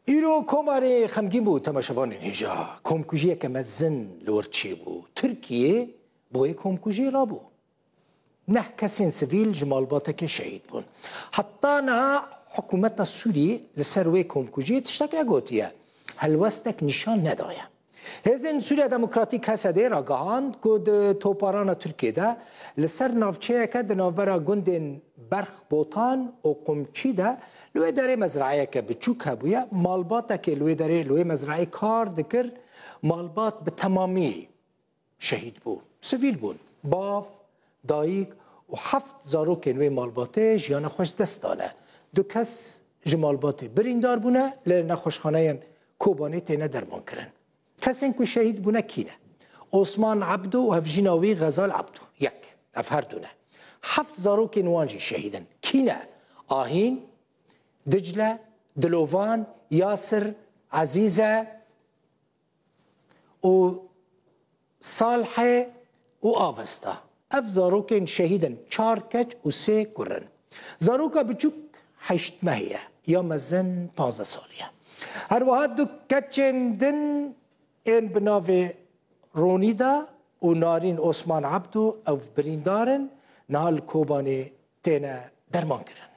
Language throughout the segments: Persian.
ایرو کماری خمگین بود تماشاوان اینجا کمکوژی که مزن لورچی بود ترکیه بوی کمکوژی را بود نه کسین سویل جمالباته که شهید بون حتی نه حکومت سوری لسروی کمکوژی تشتک نگوتیه هلوستک نشان ندايه هزین سوریا دموکراتیک هسته را گاهاند که توپاران ترکیه ده لسر نافچه که دنابرا گندین برخ بوتان و قمچی ده لوی داره مزرعه که بچوک هبویه مالبات که لوی داره لوی مزرعه کار دکر مالبات به تمامی شهید بود سویل بود باف دایک و 7 زاروک لوی مالباته جیان خوش دست دانه دو کس جمالبات بریندار بونه لنخوشخانه کوبانه تینه درمان کرن کسین که شهید بونه کینه عثمان عبدو و هفجیناوی غزال عبدو یک اف هر دونه 7 زاروک نوانجی شهیدن کینه آهین دجله دلوان یاسر عزیزه و صالحه و آوستا اف زاروکین شهیدن 4 کچ و 3 کرن زاروکا بچوک 8 ماهیه یا مزن 15 سالیه هر واحد دو کچن دن این بناوی رونیدا و نارین عثمان عبدو او بریندارن نال کوبانی تینه درمان کرن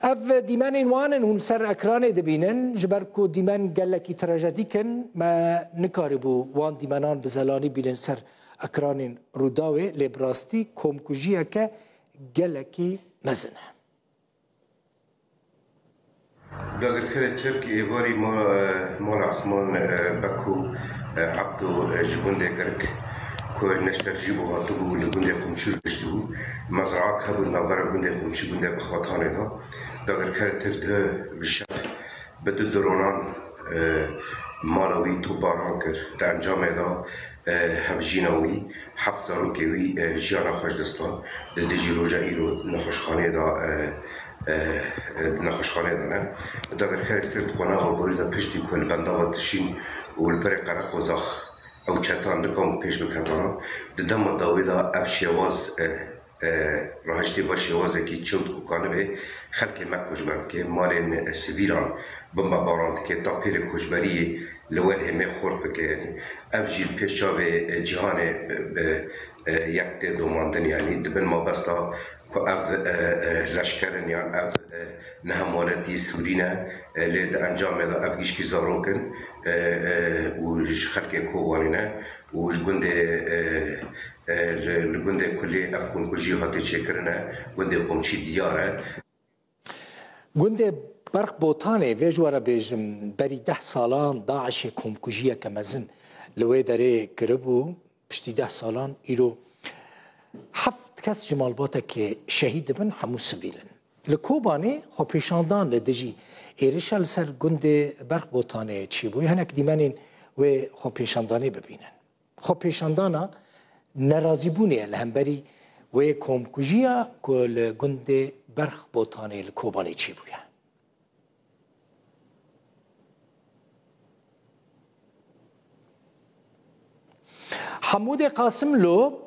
اف دیمان وانن هم سر اکران دبینن جبر کو دیمان گلکی تراژدی کن ما نکاری بو وان دیمانان بزلانی بینن سر اکران روداوی لبراستی کمکوژیه که گلکی مزنه داگر کرد ترک ایواری مال عثمان بکو عبدو جبنده کرک که نشتر جیبو هاتو بو لگنده قمشو رشتو مزرعه که بود نابرا گنده قمشو گنده بخواتانه دا داگر کرد ترک بشب بدو درونان مالوی تو باران کرد در انجام دا هفجیناوی 7 زاروکوی جیانا خوش دستان در دیجی روژه ایرو نخوشخانه دا نخوشخانه دانه داگر کرد ترک قناغ و بوری دا پشتی کل بنده و تشین و البر قرق و زخ او چتان دکم پیش بکتانا دم داوی دا اف شواز راهشتی با شوازه که چند کانه به خلق مکوجبر که مال سویلان بمبا بارند که تا پیر کجبری لول همه خورد بکه یعنی اف جیل پیش چاوه جهان یک دوماندن یعنی دبن ما بستا که اف لشکرن یعنی اف نهمانتی سورینه لید انجام دا اف گیشکی زارون کن و خلق کووانینه و گنده کلی اف کنکوژی هاتی چکرنه گنده قمچی دیاره گنده برق بوتانه ویجوارا بیجم بری 10 سالان داعش کمکوژیه که مزن لوی داره کربو پشتی 10 سالان ایرو 7 کس جمالباته که شهید بن همو سویلن لکوبانه خو پیشاندان لدجی ایرشا لسر گنده برق بوتانه چی بوی هنک دیمنین و خو پیشاندانه ببینن خو پیشاندانا نرازی بونه لهمبری و کمکوژیا کل گنده برق بوتانه لکوبانه چی بویه حمود قاسم لو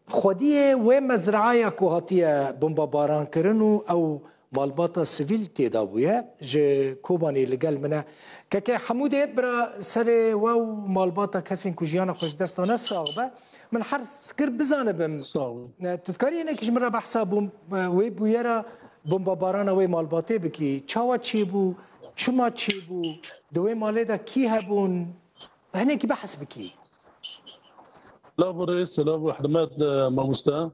خودیه و مزرعه که هاتیه بمبا باران کرنو او مالباتا سویل تیدا بویه جه کوبانی لگل منه که حموده برا سر و مالباتا کسین کجیانا خوش دستانه ساغبه من هر سکر بزانه بم تذکاری اینه کش مرا بحثا وی بویه را بمبا باران وی مالباته بکی چاوا چی بو چما چی بو دوی ماله دا کی هبون هنه کی بحث بکی لا برئيس لا ابو حرمات ماموستا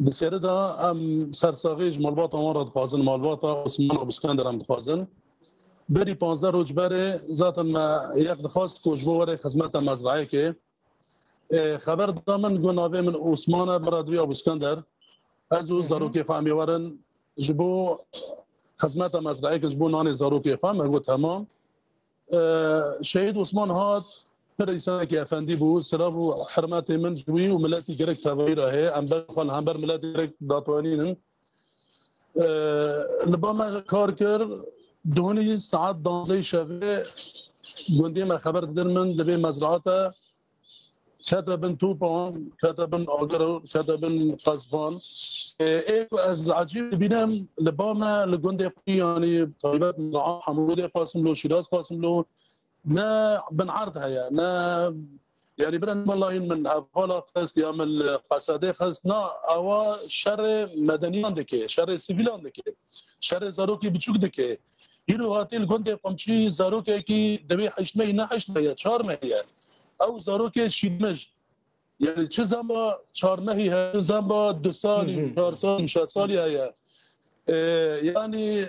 دسيردا ام سرساغيج مالباطا مرة دخوازن مالباطا عثمان ابو اسكندر ام دخوازن بري 15 روز بري ذاتا ما ياك دخواست كوجبو وري خدمات مزرعه كي خبر دامن جنابه من عثمان برادوي ابو اسكندر ازو زاروكي فامي ورن جبو خدمات مزرعه جبو ناني زاروكي فام قلت تمام شهيد عثمان هاد رئیسان که افندی بود سلام و حرمت من جوی و ملتی گرک تابعی راه هم بخوان هم بر ملتی گرک داتوانین لبام کار کرد دونی ساعت 12 شب گندی ما خبر دادن من لبی مزرعات كتبن توپان كتبن آگرو كتبن قصبان ایک از عجیب بینم لباما لگنده يعني طيبات من حمودي قاسم له شيراز قاسم له نا بنعرض هيا نا يعني برن والله من هفالا خست يعمل قصاده خست نا اوا شر مدنيان دكه شر سيفيلان دكه شر زاروكي بچوك دكه هيرو هاتيل گنده قمشي زاروكي كي دبي حشمه نه حشمه يا 4 مهيه او زاروكي شيمج يعني چه زمان 4 مهي چه زمان 2 سال 4 سال 6 سال هيا يعني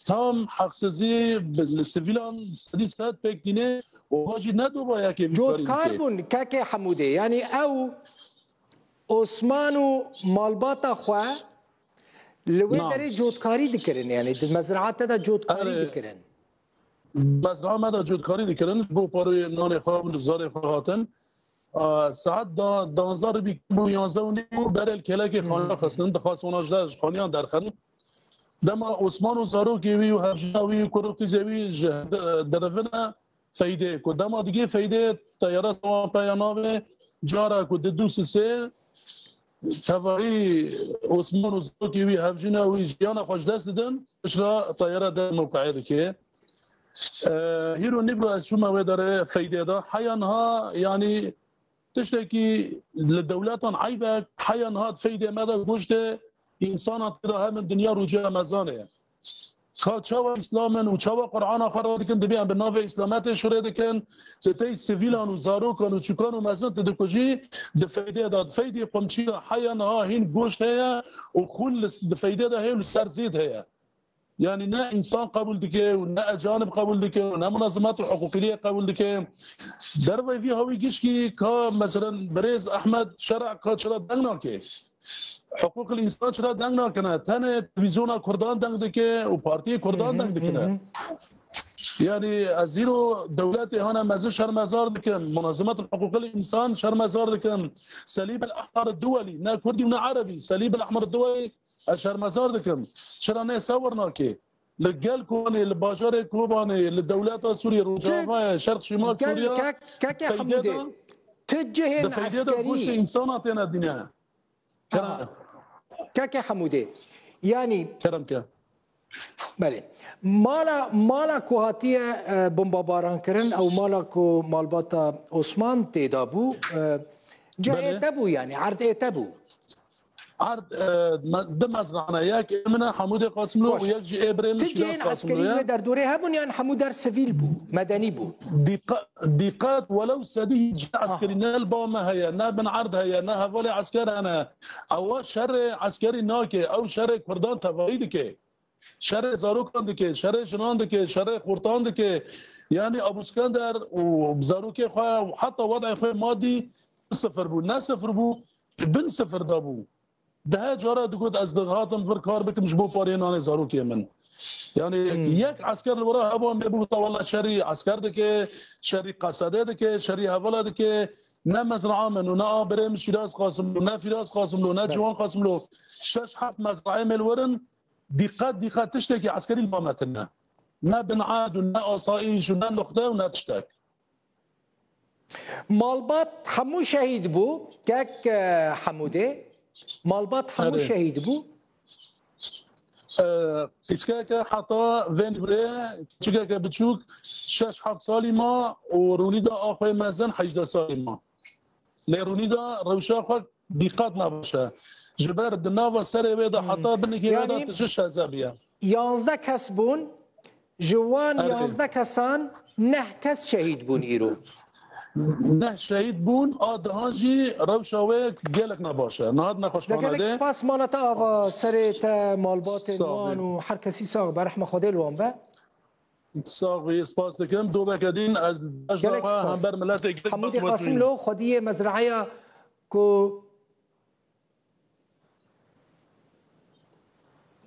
تام حقسازی للسیویلان سدی ساعت پک دینه و واجی ندو با یکی جود کاربون که حموده یعنی او عثمان و مالباتا خواه لوی داره جودکاری دکرن یعنی مزرعات دا جودکاری دکرن مزرعه ما دا جودکاری دکرن بو پاروی نان خواه و لزار خواهاتن ساعت 12 بی 11 و نیم برای کلاک خانه خستن دخواست وناجدارش خانیان درخن دما عثمان و زاروکی وی و هفجاوی و کروکتیزوی درفنا فایده کو دما دیگه فایده تیارات و پیاناوه جارا کو دو سه توایی عثمان و زاروکی وی هفجنا وی جیانا خوش دست دادن اشرا تیارا در موقعه که هیرو نبرو از شما و داره فایده دا حیانها یعنی تشتكي للدولات عيبك حيانها فایده ماذا گوشته انسان تدا هم دنیا رجوع مزانه خا چوا اسلام و چوا قرآن آخر دکن دبیان به ناو اسلامت شوره دکن تی سیویلان و زاروکان و چوکان و مزان تدکوجی دفایده داد فایده قمچی حیانها هین گوشت هیا و خون دفایده ده هیا و سرزید هیا يعني نا انسان قبول دكه ونا اجانب قبول دكه ونا منظمات الحقوقيه قبول دكه دربي في هوي جيشكي كا مثلا بريز احمد شرع كا شرع دنگناكي حقوق الانسان شرع دنگنا كنا تنه تلفزيون كردان دنگ دكه وبارتي كردان دنگ دكنا يعني ازيرو دولات هنا مازال شرمزار دكن منظمات الحقوق الانسان شرمزار دكن صليب الاحمر الدولي نا كردي ونا عربي صليب الاحمر الدولي شرمزار دكم شرانه صورنا كي لقال كوني الباشر كوباني للدولات سوريا رجاء شرق شمال سوريا كاكي حمودي تجهن عسكري انساناتنا الدنيا كاكي حمودي يعني كرمك بله مالا كوهاتيه بمباران كرن او مالا كو مالباتا عثمان تيدابو جاء تبو يعني عرض تبو عرض دم مزرعنا ياك من حمود قاسم له وياك جي ابراهيم تجين عسكري در دوره هبون يعني حمود در سفيل بو مدني بو دقات ولو سديه عسكري نال ما هي نا بن عرض هي نا هفولي عسكر انا او شر عسكري ناكي او شر كردان تفايد كي شر زاروكان دكه شر جنان دكه شر قرطان دكه يعني ابو اسكندر وزاروكي وحتى وضع خو مادي صفر بو نا صفر بو بن صفر دابو ده جارا دقود از دغهاتم فر کار بکم جبو پارینان زاروکی من يعني یک عسكر اللي وراه ابو بيقول والله شري عسكر دك شري قصاده دك شري هولا دك نا مزرعه من ونا بريم شيراز قاسم ونا فراس قاسم ونا جوان قاسم له شش حف مزرعه من الورن دقات تشتكي عسكري المامتنا نا بنعاد ونا اصائج ونا نقطه ونا تشتك مالبات حمو شهيد بو كاك حموده مالبات حمو شهيد بو اسكاكا حتى فين بري تشكاكا بتشوك شاش حفت سالي ما ورونيدا اخوي مازن 18 سالي ما لرونيدا روشا خو دقات نباشه جبر دناوا سري بيضا حتى بنكي بيضا تشش حسابيه 11 کس بون جوان 11 کسان 9 کس شهید بون ایرو نه شهید بون آدهانجی روشاوه گلک نباشه نهاد نخوش خانده گلک سپاس مالتا آقا سرت مالبات الوان و هر کسی ساق برحمه خود الوان با ساقی سپاس دکم دو بکدین از اجداقا هم بر ملت گلک حمودی قاسم لو خودی مزرعه کو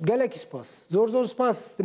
گلک سپاس زور سپاس